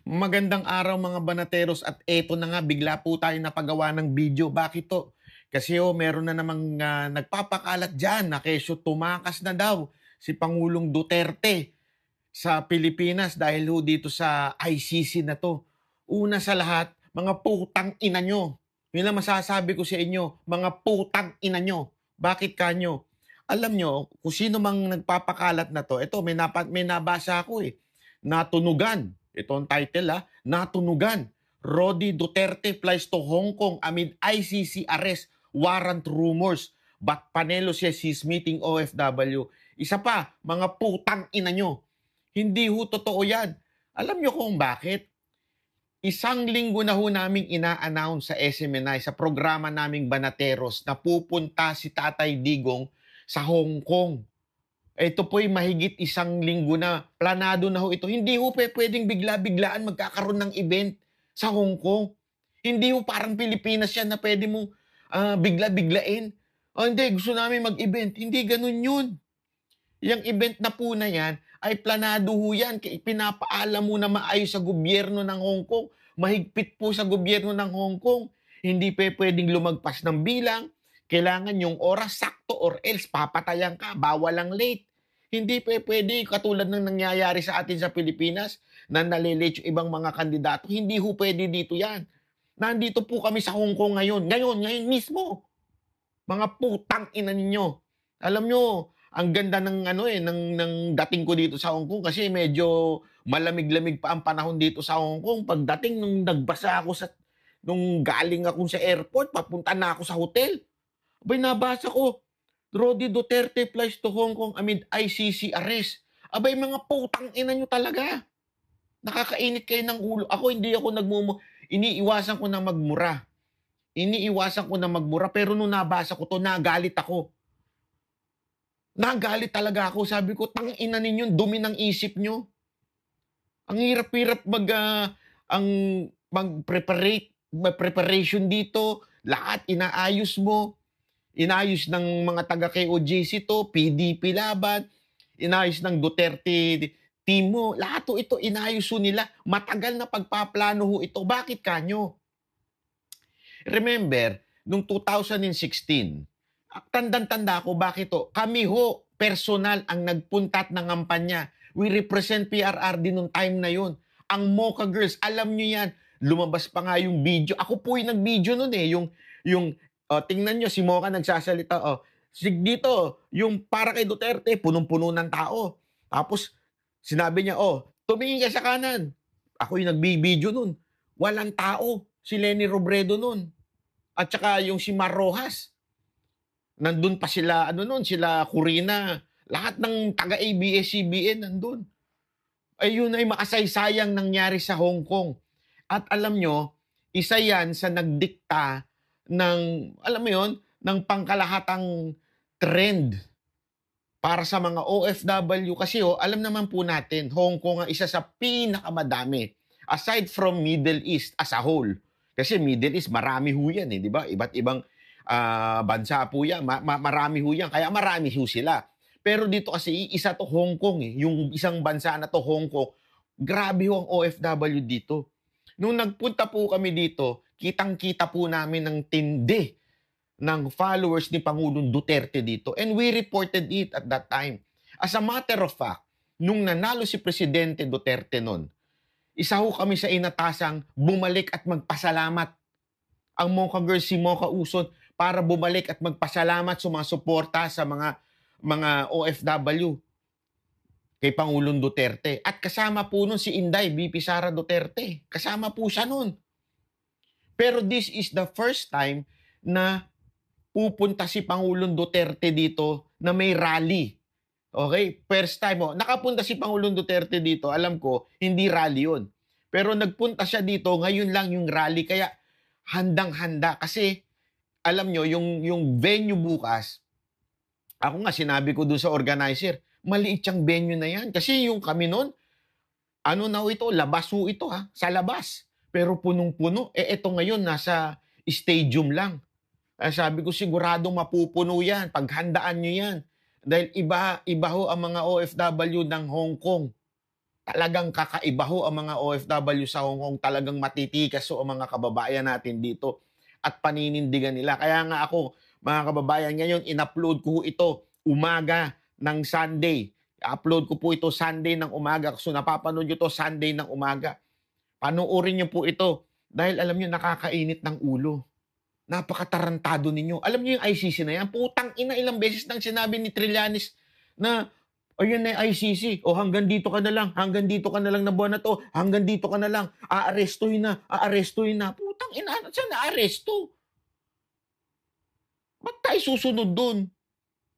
Magandang araw mga banateros at eto na nga bigla po tayo napagawa ng video. Bakit to? Kasi meron na namang nagpapakalat dyan na kesyo tumakas na daw si Pangulong Duterte sa Pilipinas dahil dito sa ICC na to. Una sa lahat, mga putang ina nyo. Yun lang masasabi ko sa inyo, mga putang ina nyo. Bakit kanyo? Alam nyo, kung sino mang nagpapakalat na to, ito may nabasa ako Natunugan. Ito ang title Natunugan. Rodi Duterte flies to Hong Kong amid ICC arrest warrant rumors. But Panelo says he's meeting OFW. Isa pa, mga putang ina nyo. Hindi totoo yan. Alam nyo kung bakit? Isang linggo na naming ina-announce sa SMNI, sa programa naming Banateros, na pupunta si Tatay Digong sa Hong Kong. Ito po'y mahigit isang linggo na. Planado na ito. Hindi pwedeng bigla-biglaan magkakaroon ng event sa Hong Kong. Hindi parang Pilipinas yan na pwede mo bigla-biglain. Hindi, gusto namin mag-event. Hindi ganun yun. Yung event na po na yan, ay planado yan. Pinapaalam mo na maayos sa gobyerno ng Hong Kong. Mahigpit po sa gobyerno ng Hong Kong. Hindi pwedeng lumagpas ng bilang. Kailangan yung oras sakto or else papatayan ka. Bawal ang late. Hindi pwede katulad ng nangyayari sa atin sa Pilipinas na nalilate yung ibang mga kandidato. Hindi pwede dito yan. Nandito po kami sa Hong Kong ngayon. Ngayon mismo. Mga putang ina ninyo. Alam nyo, ang ganda ng ng dating ko dito sa Hong Kong kasi medyo malamig-lamig pa ang panahon dito sa Hong Kong. Pagdating nung nagbasa ako nung galing ako sa airport, papunta na ako sa hotel. Abay, nabasa ko, Rodi Duterte flies to Hong Kong amid ICC arrest. Abay, mga putang ina nyo talaga. Nakakainit kayo ng ulo. Ako, hindi ako iniiwasan ko na magmura. Iniiwasan ko na magmura, pero nung nabasa ko to, nagalit ako. Nagalit talaga ako. Sabi ko, tangina ninyo, dumi ng isip nyo. Ang hirap-hirap mag-preparation dito. Lahat inaayos mo. Inayos ng mga taga-KOJC to, PDP laban. Inayos ng Duterte team mo. Lahat ito inayos nila. Matagal na pagpaplano ito. Bakit kanyo? Remember, nung 2016, tandang-tanda ko bakit to. Kami personal ang nagpunta at nangampanya. We represent PRR din nung time na yun. Ang Mocha Girls, alam nyo yan. Lumabas pa nga yung video. Ako po yung nag-video nun tingnan nyo, si Mocha nagsasalita. Dito, yung para kay Duterte, punong-puno ng tao. Tapos, sinabi niya, tumingin ka sa kanan. Ako yung nag-video nun. Walang tao. Si Lenny Robredo nun. At saka yung si Mar Rojas. Nandun pa sila, sila Corina. Lahat ng taga-ABS-CBN nandun. Ayun ay makasaysayang nangyari sa Hong Kong. At alam nyo, isa yan sa nagdikta ng, alam mo yun, ng pangkalahatang trend para sa mga OFW. Kasi alam naman po natin, Hong Kong ang isa sa pinakamadami. Aside from Middle East as a whole. Kasi Middle East, marami yan di ba? Iba't ibang bansa po yan. Marami yan. Kaya marami sila. Pero dito kasi, isa to Hong Kong Yung isang bansa na to, Hong Kong. Grabe ang OFW dito. Nung nagpunta po kami dito, kitang-kita po namin ng tindi ng followers ni Pangulong Duterte dito. And we reported it at that time. As a matter of fact, nung nanalo si Presidente Duterte nun, isa kami sa inatasang bumalik at magpasalamat. Ang Mocha Girls, si Mocha Uson, para bumalik at magpasalamat, sumasuporta sa mga OFW kay Pangulong Duterte. At kasama po nun si Inday, VP Sara Duterte. Kasama po siya nun. Pero this is the first time na pupunta si Pangulong Duterte dito na may rally. Okay? First time. Nakapunta si Pangulong Duterte dito, alam ko, hindi rally yun. Pero nagpunta siya dito, ngayon lang yung rally. Kaya handang-handa. Kasi, alam nyo, yung venue bukas, ako nga sinabi ko dun sa organizer, maliit yung venue na yan. Kasi yung kami nun, labas ito sa labas. Pero punong-puno. Ito ngayon, nasa stadium lang. Sabi ko, siguradong mapupuno yan. Paghandaan nyo yan. Dahil iba ang mga OFW ng Hong Kong. Talagang kakaiba ho ang mga OFW sa Hong Kong, talagang matitikas ho ang mga kababayan natin dito at paninindigan nila. Kaya nga ako, mga kababayan, ngayon in-upload ko ho ito umaga ng Sunday. I-upload ko po ito Sunday ng umaga. So napapanood nyo to Sunday ng umaga. Panoorin nyo po ito dahil alam nyo, nakakainit ng ulo. Napakatarantado ninyo. Alam niyo yung ICC na yan? Putang ina, ilang beses nang sinabi ni Trillanes na ayan na yung ICC. O hanggang dito ka na lang. Hanggang dito ka na lang na buwan na to. Hanggang dito ka na lang. Aarestuhin na. Aarestuhin na. Putang ina, saan na-aresto? Ba't tayo susunod dun?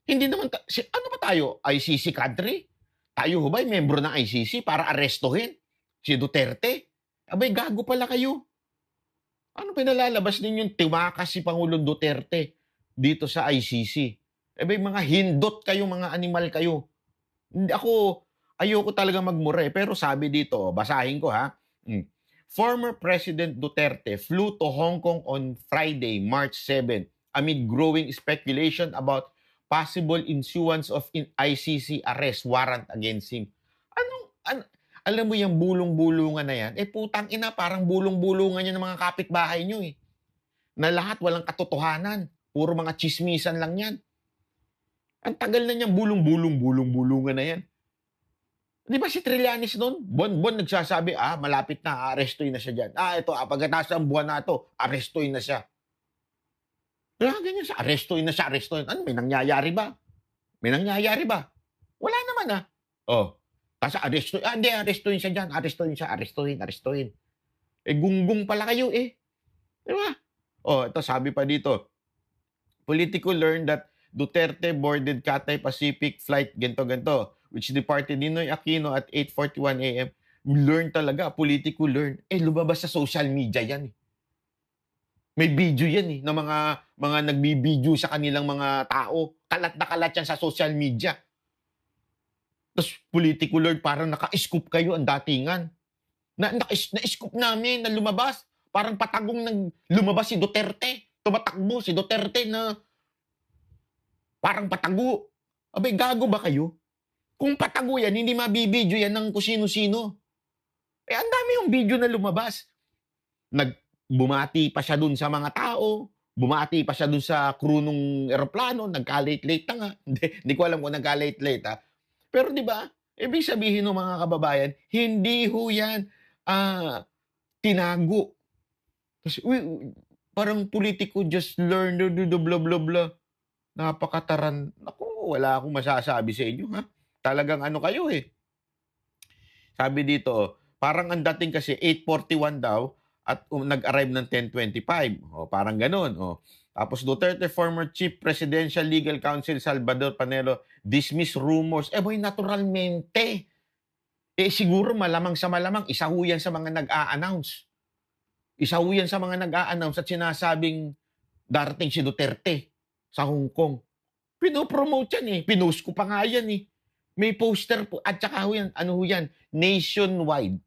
Hindi naman, ano ba tayo? ICC country? Tayo ho ba'y membro ng ICC para arestuhin si Duterte? Abay, gago pala kayo. Ano pinalalabas ninyong tiwakas si Pangulong Duterte dito sa ICC? Abay, mga hindot kayo, mga animal kayo. Ako, ayoko talaga magmura pero sabi dito, basahin ko ha. Former President Duterte flew to Hong Kong on Friday, March 7, amid growing speculation about possible issuance of ICC arrest warrant against him. Alam mo yung bulong-bulungan na yan? Putang ina, parang bulong-bulungan yan ng mga kapitbahay nyo eh. Na lahat walang katotohanan. Puro mga chismisan lang yan. Ang tagal na niyang bulong-bulungan na yan. Di ba si Trillanes noon? Buwan nagsasabi, malapit na, arestuin na siya dyan. Ito, pagkatapos ng buwan na ito, arestuin na siya. Kaya ganyan siya, arestuin na siya, arestuin. Ano, may nangyayari ba? May nangyayari ba? Wala naman Tapos arestuin siya dyan, arestuin. Gunggong pala kayo eh. Di ba? Ito sabi pa dito. Politico learned that Duterte boarded Cathay Pacific flight ganto, which departed Ninoy Aquino at 8:41 a.m. Learn talaga, Politico learn. Lumabas sa social media yan. May video yan na mga nagbibideo sa kanilang mga tao. Kalat na kalat yan sa social media. Tapos Politico learn, parang naka-scoop kayo ang datingan. Na-scoop namin na lumabas. Parang patagong lumabas si Duterte. Tumatakbo si Duterte na parang patago. Abay, gago ba kayo? Kung patago yan, hindi mabibidyo yan ng kusino-sino. Ang dami yung video na lumabas. Bumati pa siya dun sa mga tao. Bumati pa siya dun sa crew nung eroplano. Nagka-late-late na nga. Hindi ko alam kung nagka-late-late Pero di ba, ibig sabihin ng mga kababayan, hindi ho yan tinago. Kasi, parang politiko just learn, blah, blah, blah. Naku, wala akong masasabi sa inyo, ha? Talagang ano kayo eh. Sabi dito, parang ang dating kasi 8:41 daw at nag-arrive ng 10:25. Parang ganun. Tapos Duterte former Chief Presidential Legal Counsel Salvador Panelo dismiss rumors. Boy, naturalmente. Siguro malamang sa malamang, isa ho yan sa mga nag-a-announce. Isa ho yan sa mga nag-a-announce at sinasabing darating si Duterte sa Hong Kong. Pinopromote yan Pinost ko pa nga yan May poster po. At saka ho yan, ano ho yan? Nationwide.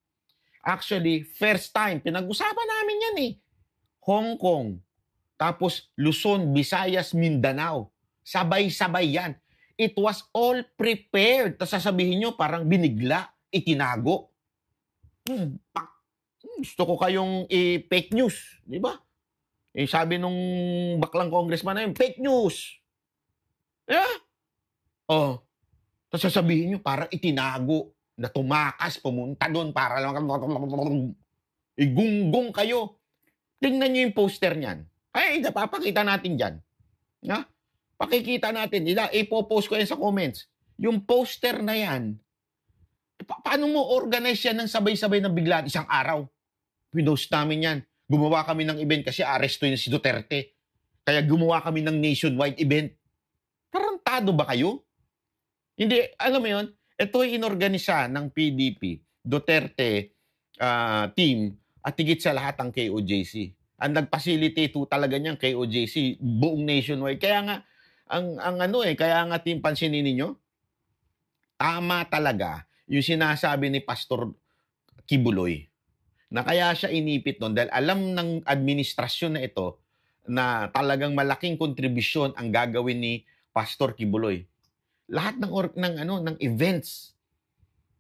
Actually, first time, pinag-usapan namin yan Hong Kong. Tapos Luzon, Visayas, Mindanao. Sabay-sabay yan. It was all prepared. Tapos sasabihin nyo, parang binigla, itinago. Gusto ko kayong fake news. Di ba? Sabi nung baklang congressman na yun, fake news. Yeah. Tapos sasabihin nyo, parang itinago na tumakas, pumunta doon para lang gunggong kayo. Tingnan nyo yung poster niyan. Napapakita natin dyan. Pakikita natin. Ipopost ko yan sa comments. Yung poster na yan, paano mo organize yan ng sabay-sabay ng bigla isang araw? Pinost namin yan. Gumawa kami ng event kasi arestuin si Duterte. Kaya gumawa kami ng nationwide event. Tarantado ba kayo? Hindi, alam mo yun, ito ay inorganisa ng PDP, Duterte team, at higit sa lahat ang KOJC. Ang nag-facilitate talaga niyang KOJC, buong nationwide. Kaya nga, kaya nga team, pansinin ninyo, tama talaga yung sinasabi ni Pastor Kibuloy na kaya siya inipit noon dahil alam ng administrasyon na ito na talagang malaking kontribusyon ang gagawin ni Pastor Kibuloy. Lahat ng events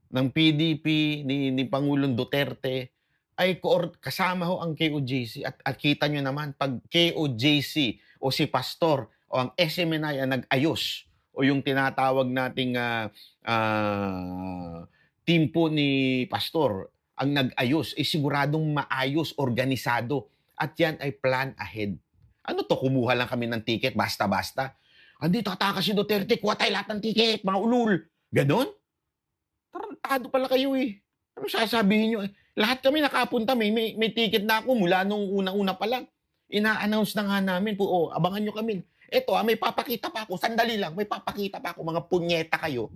ng PDP, ni Pangulong Duterte, ay kasama ho ang KOJC. At kita nyo naman, pag KOJC o si Pastor o ang SMNI ang nag-ayos, o yung tinatawag nating team po ni Pastor, ang nag-ayos, siguradong maayos, organisado. At yan ay plan ahead. Ano to, kumuha lang kami ng ticket, basta-basta. Hindi, tatakas si Duterte, kuha tayo lahat ng ticket, mga ulul. Ganon? Tarantado pala kayo eh. Ano sasabihin nyo? Lahat kami nakapunta, may ticket na ako mula nung una-una pa lang. Ina-announce na nga namin po, abangan nyo kami. Eto may papakita pa ako, sandali lang, may papakita pa ako, mga punyeta kayo.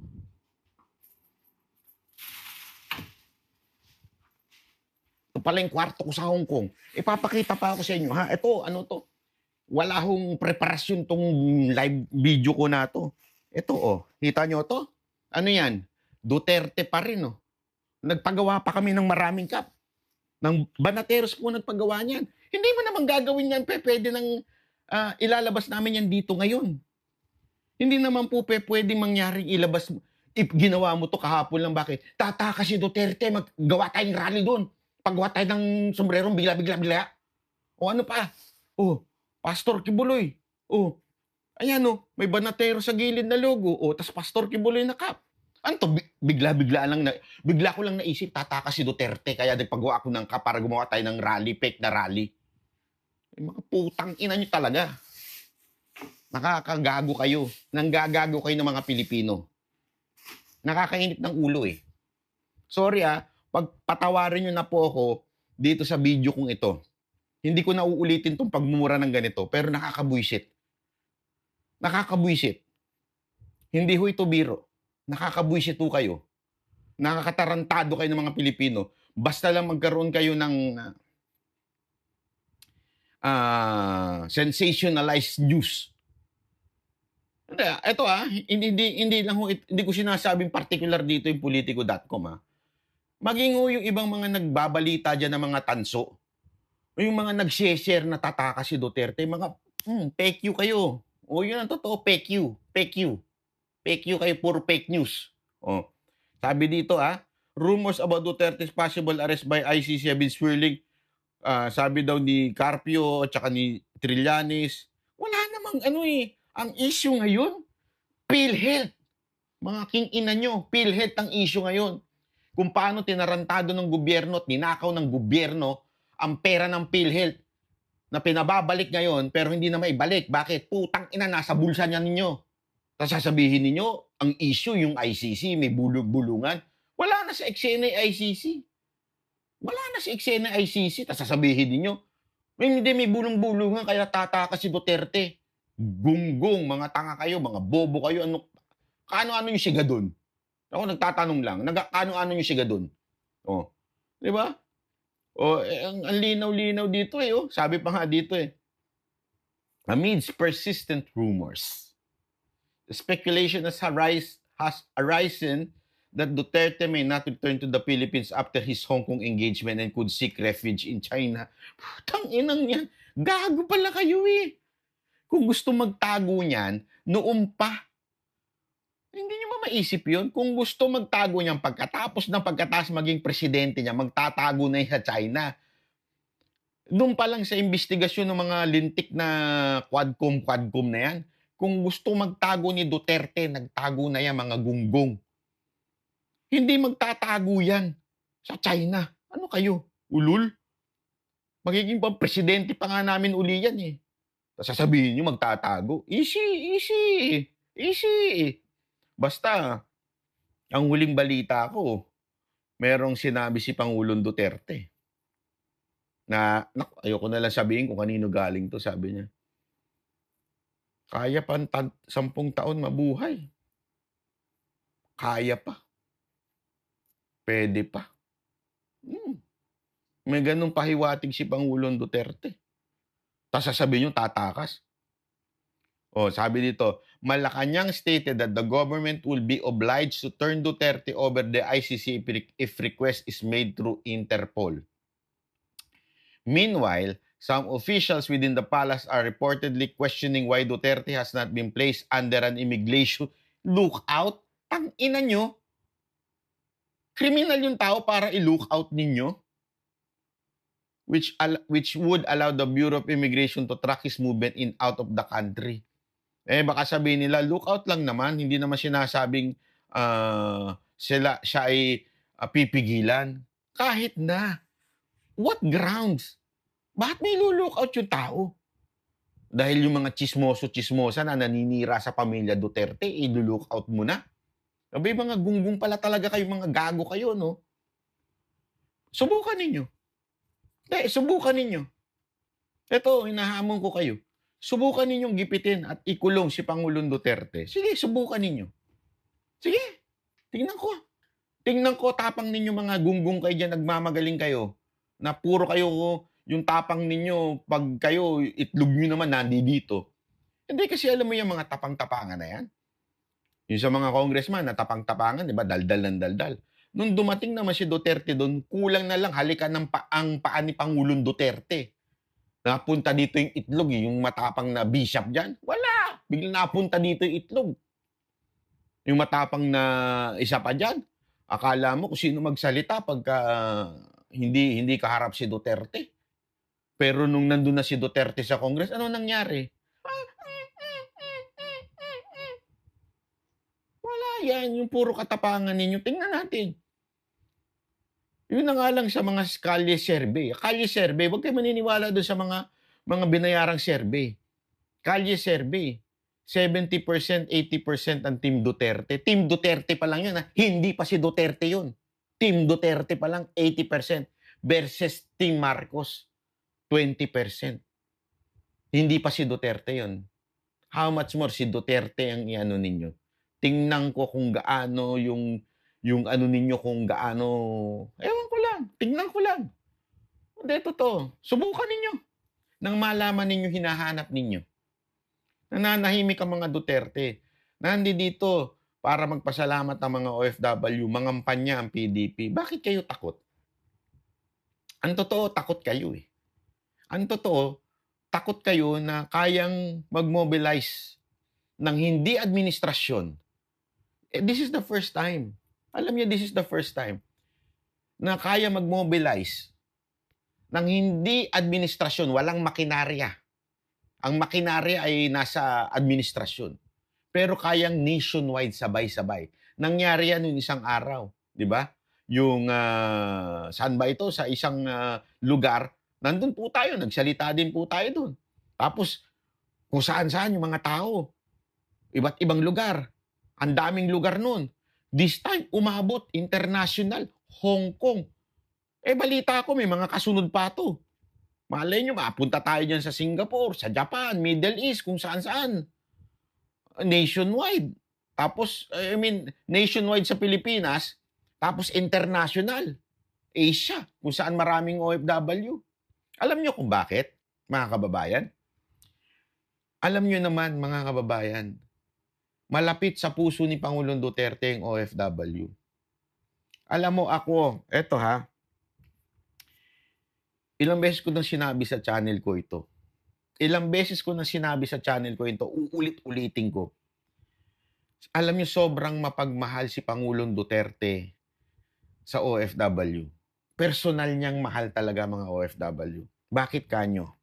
Ito pala yung kwarto ko sa Hong Kong. Ipapakita pa ako sa inyo, ha? Ito, ano to? Wala hong preparasyon tong live video ko na to. Ito, kita nyo to? Ano yan? Duterte pa rin, Nagpagawa pa kami ng maraming cup. Ng Banateros po nagpagawa niyan. Hindi mo naman gagawin yan, pwede nang ilalabas namin yan dito ngayon. Hindi naman po pwede mangyaring ilabas mo. Ginawa mo to kahapon lang, bakit? Tataka si Duterte, maggawa tayong rally doon. Paggawa tayo ng sombrerong bigla. O ano pa? Pastor Kibuloy. Ayan may Banatero sa gilid na logo. Tas Pastor Kibuloy na cup. Ano to? Bigla ko lang naisip, tataka si Duterte, kaya nagpagawa ako ng cup para gumawa tayo ng rally, fake na rally. Mga putang ina nyo talaga. Nakakagago kayo. Nanggagago kayo ng mga Pilipino. Nakakainit ng ulo eh. Sorry pagpatawarin nyo na po ako dito sa video kong ito. Hindi ko na uulitin tong pagmumura ng ganito, pero nakakabwisit. Nakakabwisit. Hindi ho ito biro. Nakakabwisit ho kayo. Nakakatarantado kayo ng mga Pilipino. Basta lang magkaroon kayo ng sensationalized news. Ito hindi lang ho, hindi ko sinasabing particular dito yung politico.com Maging yung ibang mga nagbabalita dyan ng mga tanso, o yung mga nag-share na tataka si Duterte, mga fake you kayo. Yun ang totoo, fake you. Fake you kayo, puro fake news. Sabi dito rumors about Duterte's possible arrest by ICC have been swirling. Sabi daw ni Carpio at saka ni Trillanes, wala namang ang issue ngayon, PhilHealth. Mga king-ina nyo, PhilHealth ang issue ngayon. Kung paano tinarantado ng gobyerno at ninakaw ng gobyerno ang pera ng PhilHealth na pinababalik ngayon pero hindi na maibalik. Bakit? Putang ina, nasa bulsa niya ninyo. Tapos sasabihin ninyo, ang issue yung ICC, may bulog-bulungan. Wala na sa eksena ICC. Wala na sa eksena ICC. Tapos sasabihin ninyo, hindi may bulong-bulungan kaya tataka si Duterte. Gunggong, mga tanga kayo, mga bobo kayo. Kaano-ano yung siga doon? Ako nagtatanong lang, kaano-ano yung siga doon? Di ba? Ang linaw-linaw dito Sabi pa nga dito amidst persistent rumors, the speculation has arisen that Duterte may not return to the Philippines after his Hong Kong engagement and could seek refuge in China. Putang inang yan. Gago pala kayo Kung gusto magtago niyan, noon pa. Hindi nyo ba maisip yun? Kung gusto magtago niyan pagkatapos maging presidente niya, magtatago na sa China. Doon pa lang sa investigasyon ng mga lintik na quadcom na yan, kung gusto magtago ni Duterte, nagtago na yan mga gunggong. Hindi magtatago yan sa China. Ano kayo? Ulul? Magiging presidente pa nga namin uli yan Sasabihin nyo magtatago. Easy. Basta, ang huling balita ko, merong sinabi si Pangulong Duterte na, ayoko na lang sabihin kung kanino galing to, sabi niya. Kaya pa 10 taon mabuhay. Kaya pa. Pwede pa. May ganun pahiwatig si Pangulong Duterte. Tapos sasabihin nyo, tatakas. Sabi dito, Malacanang stated that the government will be obliged to turn Duterte over the ICC if request is made through Interpol. Meanwhile, some officials within the palace are reportedly questioning why Duterte has not been placed under an immigration lookout. Tang ina nyo. Ano kayo? Ulul? Magiging presidente pa nga namin uli yan Sasabihin nyo magtatago. Easy. Basta, ang huling balita ko, merong sinabi si Pangulong Duterte na, ayoko na lang sabihin kung kanino galing to, sabi niya. Kaya pa 10 taon mabuhay. Kriminal yung tao para i-look out ninyo, which would allow the Bureau of Immigration to track his movement in out of the country. Eh, baka sabihin nila, look out lang naman, hindi naman sinasabing siya ay pipigilan. Kahit na. What grounds? Bakit may look out yung tao? Dahil yung mga chismoso-chismosa na naninira sa pamilya Duterte, i-look out mo na. Abay, mga gunggong pala talaga kayo, mga gago kayo, no? Subukan ninyo. Subukan ninyo. Ito, hinahamon ko kayo. Subukan ninyong gipitin at ikulong si Pangulong Duterte. Sige, subukan ninyo. Sige, tingnan ko. Tingnan ko, tapang ninyo mga gunggong kayo dyan, nagmamagaling kayo. Na puro kayo, yung tapang ninyo, pag kayo, itlog nyo naman nandito. Hindi, kasi alam mo yung mga tapang-tapangan na yan. Yung sa mga congressman na tapang-tapangan, di ba, daldal ng daldal. Nung dumating naman si Duterte doon, kulang na lang halikan ng ang paan ni Pangulong Duterte. Napunta dito yung itlog, yung matapang na bishop dyan. Wala! Biglang napunta dito yung itlog. Yung matapang na isa pa dyan. Akala mo kung sino magsalita pagka hindi kaharap si Duterte. Pero nung nandun na si Duterte sa Congress, ano nangyari? Wala yan. Yung puro katapangan ninyo. Tingnan natin. Yun na nga lang sa mga kalye survey. Kalye survey, huwag kayo maniniwala doon sa mga binayarang survey. Kalye survey, 70%, 80% ang Team Duterte. Team Duterte pa lang yun. Ha? Hindi pa si Duterte yun. Team Duterte pa lang, 80% versus Team Marcos, 20%. Hindi pa si Duterte yun. How much more si Duterte ang iano ninyo? Tingnan ko kung gaano yung ano ninyo, kung gaano, ewan ko lang, tingnan ko lang. Hindi, totoo. Subukan ninyo. Nang malaman ninyo, hinahanap ninyo. Nananahimik ang mga Duterte. Nandi dito para magpasalamat ang mga OFW, mangampanya ang PDP. Bakit kayo takot? Ang totoo, takot kayo eh. Ang totoo, takot kayo na kayang mag-mobilize ng hindi administrasyon. This is the first time. Alam niyo, this is the first time na kaya mag-mobilize ng hindi administrasyon, walang makinarya. Ang makinarya ay nasa administrasyon. Pero kayang nationwide sabay-sabay. Nangyari yan yung isang araw, di ba? Yung, saan ba ito? Sa isang lugar, nandun po tayo, nagsalita din po tayo dun. Tapos, kung saan-saan yung mga tao, iba't ibang lugar, ang daming lugar nun. This time, umabot, international, Hong Kong. Balita ko, may mga kasunod pa to. Malay nyo, mapunta tayo dyan sa Singapore, sa Japan, Middle East, kung saan-saan. Nationwide. Tapos, nationwide sa Pilipinas, tapos international. Asia, kung saan maraming OFW. Alam nyo kung bakit, mga kababayan? Alam nyo naman, mga kababayan, malapit sa puso ni Pangulong Duterte ang OFW. Alam mo ako, eto ha, ilang beses ko nang sinabi sa channel ko ito. Ilang beses ko nang sinabi sa channel ko ito, uulit-ulitin ko. Alam niyo, sobrang mapagmahal si Pangulong Duterte sa OFW. Personal niyang mahal talaga mga OFW. Bakit kanyo?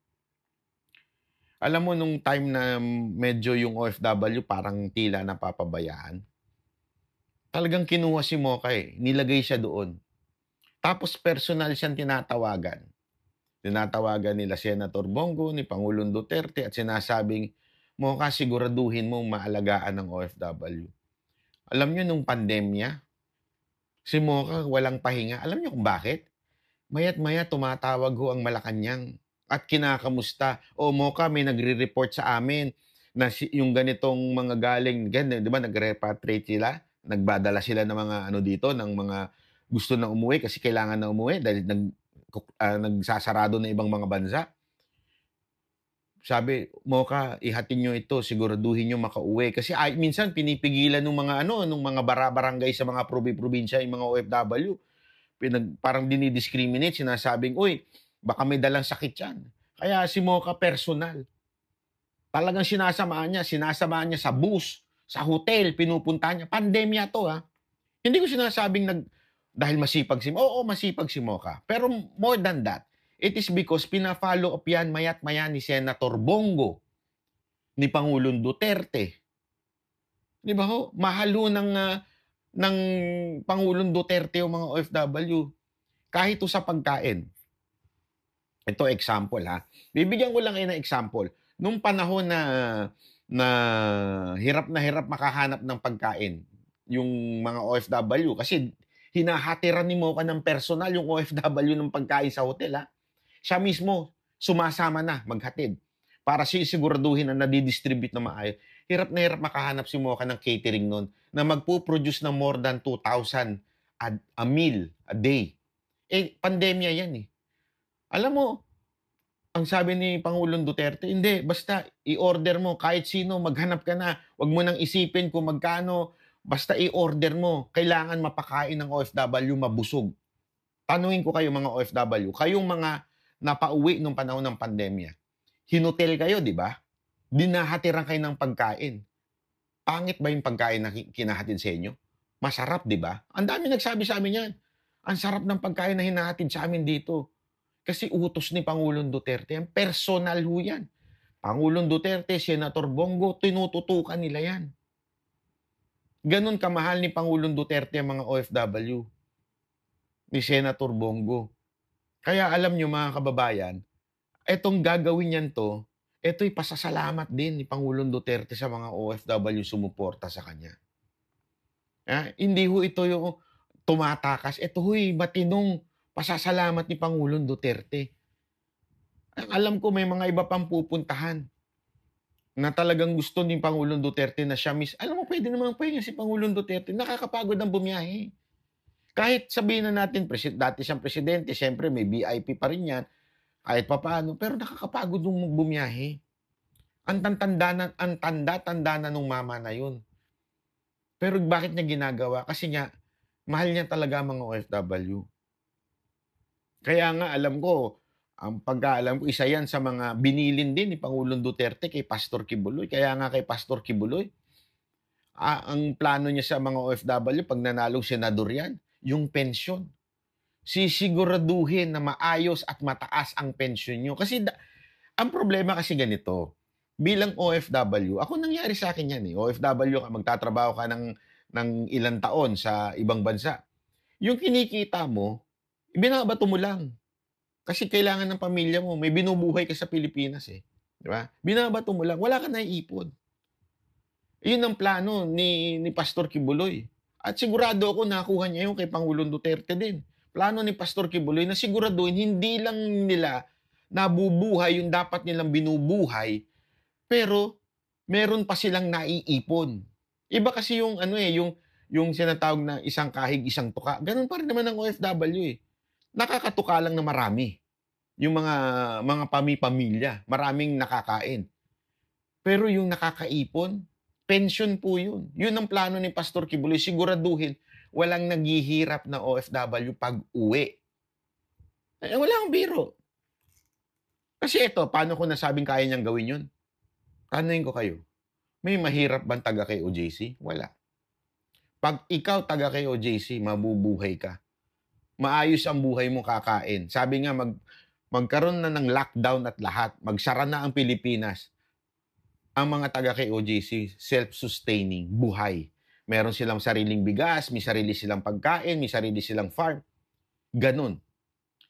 Alam mo, nung time na medyo yung OFW parang tila napapabayaan, talagang kinuha si Mocha eh. Nilagay siya doon. Tapos personal siyang tinatawagan. Tinatawagan nila Senator Bongo, ni Pangulong Duterte at sinasabing, Mocha, siguraduhin mong maalagaan ng OFW. Alam nyo, nung pandemya, si Mocha walang pahinga. Alam nyo kung bakit? Mayat-maya tumatawag ho ang Malacanang at kinakamusta. O Mocha, may nagre-report sa amin na yung ganitong mga galing, di ba, nag-repatriate sila, nagbadala sila ng mga ano dito, ng mga gusto na umuwi kasi kailangan na umuwi dahil nagsasarado na ibang mga bansa. Sabi, Mocha, ihatin nyo ito, siguraduhin nyo makauwi. Kasi minsan pinipigilan ng mga nung mga barangay sa mga probinsya, yung mga OFW. Parang dinidiscriminate, sinasabing, uy, baka may dalang sakit yan. Kaya si Mocha personal. Talagang sinasamahan niya sa bus, sa hotel, pinupunta niya. Pandemya to ha. Hindi ko sinasabing Dahil masipag si oo, masipag si Mocha. Pero more than that, it is because pina-follow up yan maya't maya ni Senator Bongo, ni Pangulong Duterte. Di ba ho? Mahal ho ng Pangulong Duterte yung mga OFW. Kahit ho sa pagkain. Ito example ha. Bibigyan ko lang kayo ng example. Nung panahon na hirap makahanap ng pagkain yung mga OFW kasi hinahatiran ni Mocha ng personal yung OFW ng pagkain sa hotel ha. Siya mismo sumasama na maghatid para sisiguraduhin na nadidistribute na maayos. Hirap na hirap makahanap si Mocha ng catering nun na magpo-produce ng more than 2,000 a meal a day. Pandemya yan eh. Alam mo, ang sabi ni Pangulong Duterte, hindi, basta i-order mo kahit sino, maghanap ka na. Huwag mo nang isipin kung magkano, basta i-order mo. Kailangan mapakain ng OFW mabusog. Tanungin ko kayo mga OFW, kayong mga napauwi nung panahon ng pandemya, hinutel kayo, di ba? Dinahatiran kayo ng pagkain. Pangit ba yung pagkain na kinahatid sa inyo? Masarap, di ba? Ang dami nagsabi sa amin yan. Ang sarap ng pagkain na hinahatid sa amin dito. Kasi utos ni Pangulong Duterte yan. Personal ho yan. Pangulong Duterte, Senator Bongo, tinututukan nila yan. Ganon kamahal ni Pangulong Duterte ang mga OFW. Ni Senator Bongo. Kaya alam nyo mga kababayan, etong gagawin yan to, ito'y pasasalamat din ni Pangulong Duterte sa mga OFW sumuporta sa kanya. Hindi ho ito yung tumatakas. Ito ho'y matinong pasasalamat ni Pangulong Duterte. Alam ko may mga iba pang pupuntahan na talagang gusto ni Pangulong Duterte na siya alam mo, pwede naman pahinga si Pangulong Duterte. Nakakapagod ang bumiyahe. Kahit sabihin na natin, dati siyang presidente, siyempre may VIP pa rin yan, kahit papaano, pero nakakapagod yung bumiyahe. Ang tanda-tanda na nung mama na yun. Pero bakit niya ginagawa? Kasi nga, mahal niya talaga mga OFW. Kaya nga, alam ko, ang pagkaalam ko, isa yan sa mga binilin din ni Pangulong Duterte kay Pastor Kibuloy. Kaya nga kay Pastor Kibuloy, ang plano niya sa mga OFW, pag nanalong senador yan, yung pensyon. Sisiguraduhin na maayos at mataas ang pensyon nyo. Kasi ang problema kasi ganito, bilang OFW, ako nangyari sa akin yan eh. OFW ka, magtatrabaho ka ng ilang taon sa ibang bansa. Yung kinikita mo, binabato mo lang. Kasi kailangan ng pamilya mo, may binubuhay ka sa Pilipinas eh. Di ba? Binabato mo lang, wala ka naiipon. Yun ang plano ni Pastor Kibuloy. At sigurado ako nakuha niya yung kay Pangulong Duterte din. Plano ni Pastor Kibuloy na siguraduhin hindi lang nila nabubuhay yung dapat nilang binubuhay, pero meron pa silang naiipon. Iba kasi yung yung sinatawag na isang kahig, isang tuka. Ganun pa rin naman ang OFW eh. Nakakatuka lang na marami. Yung mga pamilya, maraming nakakain. Pero yung nakakaipon, pension po yun. Yun ang plano ni Pastor Kibuloy, siguraduhin walang naghihirap na OFW pag uwi. Wala akong biro. Kasi ito, paano ko nasabing kaya niyang gawin yun? Tanuin ko kayo, may mahirap bang taga kay OJC? Wala. Pag ikaw taga kay OJC, mabubuhay ka. Maayos ang buhay mo kakain. Sabi nga, magkaroon na ng lockdown at lahat. Magsara na ang Pilipinas. Ang mga taga kay OJC, self-sustaining, buhay. Meron silang sariling bigas, may sarili silang pagkain, may sarili silang farm. Ganon.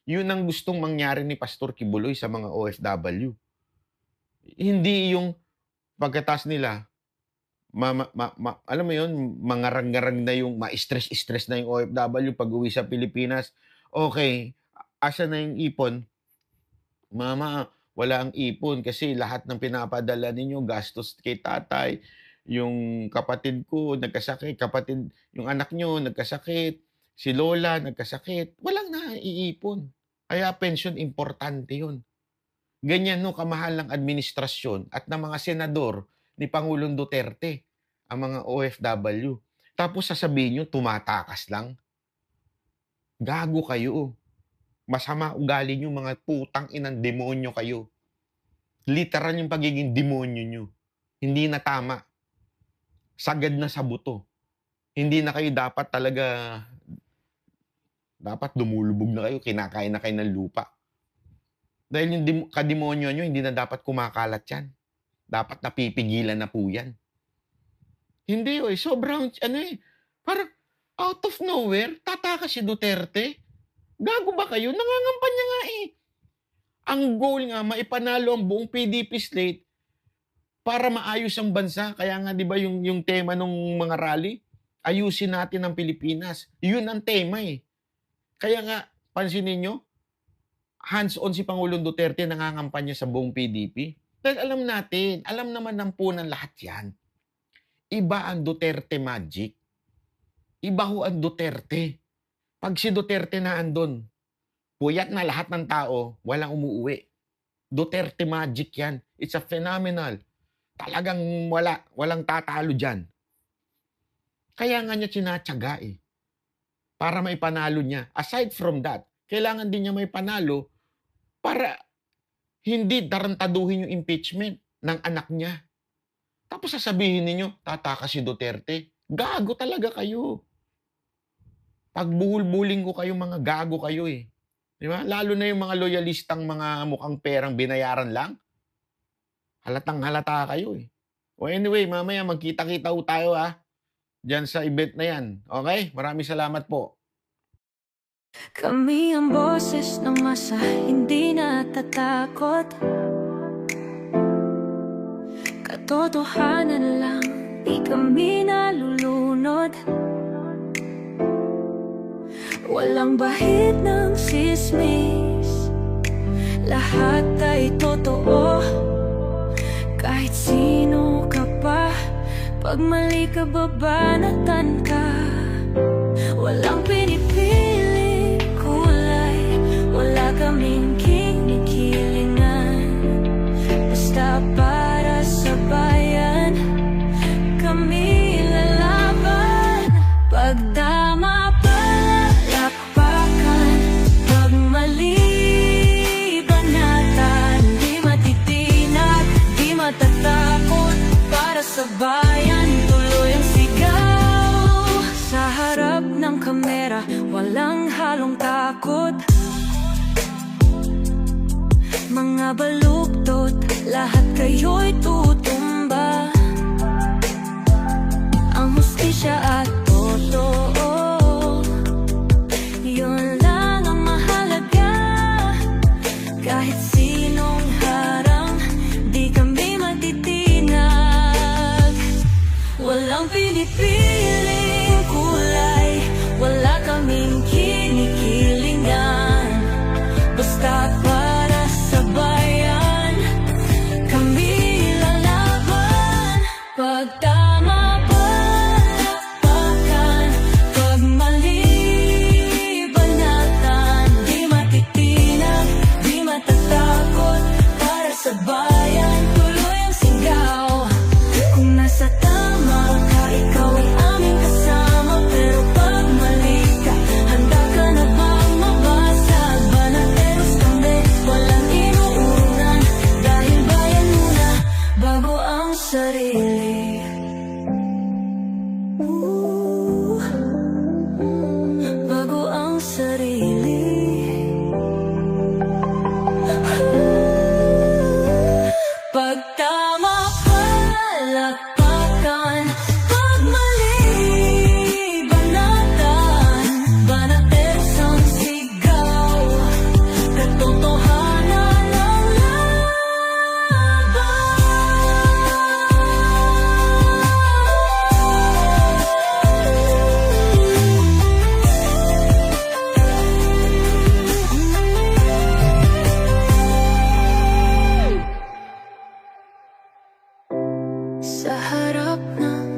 Yun ang gustong mangyari ni Pastor Kibuloy sa mga OFW. Hindi yung pagkatas nila, alam mo yun, mangarang-garang na yung, ma-stress na yung OFW pag uwi sa Pilipinas. Okay, asa na yung ipon? Mama, wala ang ipon kasi lahat ng pinapadala ninyo, gastos kay tatay, yung kapatid ko nagkasakit, yung anak nyo nagkasakit, si Lola nagkasakit, walang naiipon. Kaya pension, importante yun. Ganyan no, kamahal ng administrasyon at ng mga senador ni Pangulong Duterte, ang mga OFW. Tapos sasabihin nyo, tumatakas lang. Gago kayo. Masama ugali nyo, mga putang inang demonyo kayo. Literal yung pagiging demonyo nyo. Hindi na tama. Sagad na sa buto. Hindi na kayo dapat talaga Dapat lumulubog na kayo, kinakain na kayo ng lupa. Dahil yung kademonyo nyo, hindi na dapat kumakalat yan. Dapat napipigilan na po yan. Hindi sobrang, parang out of nowhere, tatakas si Duterte. Gago ba kayo? Nangangampanya nga eh. Ang goal nga, maipanalo ang buong PDP slate para maayos ang bansa. Kaya nga, di ba, yung tema ng mga rally, ayusin natin ang Pilipinas. Yun ang tema eh. Kaya nga, pansinin nyo, hands-on si Pangulong Duterte nangangampanya sa buong PDP. Dahil alam natin, alam naman ng punan lahat yan. Iba ang Duterte magic. Iba ho ang Duterte. Pag si Duterte na andun, puyat na lahat ng tao, walang umuuwi. Duterte magic yan. It's a phenomenal. Talagang walang tatalo dyan. Kaya nga niya sinatsaga eh. Para maipanalo niya. Aside from that, kailangan din niya may panalo para hindi tarantaduhin yung impeachment ng anak niya. Tapos sasabihin ninyo, tatakas si Duterte. Gago talaga kayo. Pagbuhul-buling ko kayo, mga gago kayo eh. Di ba? Lalo na yung mga loyalistang mga mukhang perang binayaran lang. Halatang halata kayo eh. O anyway, mamaya magkita-kita ho tayo diyan sa event na yan. Okay? Maraming salamat po. Kami ang boses ng masa, hindi natatakot. Katotohanan lang, di kami nalulunod. Walang bahid ng sismis, lahat ay totoo. Kahit sino ka pa, pag mali ka babanatan ka. Walang pinipili kulay, wala kaming kinikilingan. Basta para sa bayan, kami lalaban. Pag tama palakpakan, pag mali banatan. Di matitinag, di matatakot, para sa bayan tuloy ang sigaw. Sa harap ng kamera, walang halong takot. Mga baluktot, lahat kayo'y tutumba. Ang hustisya at totoo, yun lang ang mahalaga. Kahit sinong harang, di kami matitinag. Walang pinipiling kulay, wala kaming kinikilingan. Basta para sa bayan, kami lalaban. Pag tama palakpakan, pag mali banatan. Di matitinag, di matatakot, para sa bayan tuloy ang sigaw. Kung nasa tama ka, ikaw ay aming kasama. Pero pag mali ka, handa ka na bang mabasag? Banateros kami, walang inuunan. Dahil bayan muna, bago ang sarili. Bago ang sarili. Pag tama palakpakan, pag mali banatan. Banateros ang sigaw, katotohanan ang sa harap ng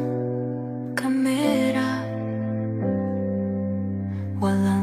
kamera, walang